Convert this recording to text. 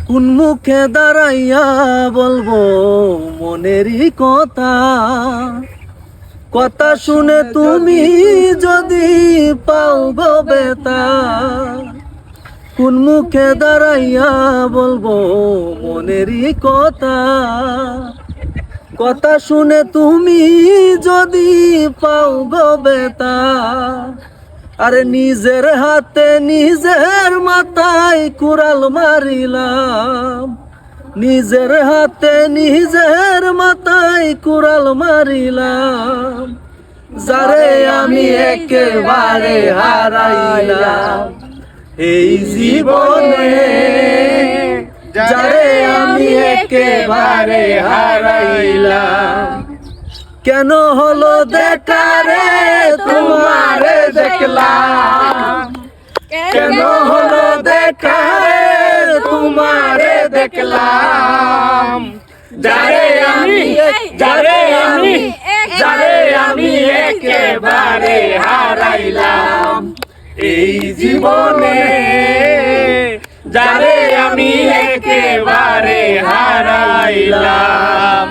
কোন মুখে দাঁড়াইয়া বলবো মনেরই কথা, কথা শুনে তুমি যদি পাও গো বেতা। কোন মুখে দাঁড়াইয়া বলবো মনেরই কথা, কথা শুনে তুমি যদি পাও গো বেতা। আরে নিজের হাতে নিজের মাথায় কুড়াল মারিলাম, নিজের হাতে নিজের মাথায় কুড়াল মারিলাম। যারে আমি একেবারে হারাইলাম এই জীবনে, যারে আমি একেবারে হারাইলাম। কেন হলো দেখা রে তোমারে দেখলাম, কেন হলো দেখা রে তোমারে দেখলাম। যারে আমি একেবারে হারাইলাম এই জীবনে, যারে আমি একেবারে হারাইলাম।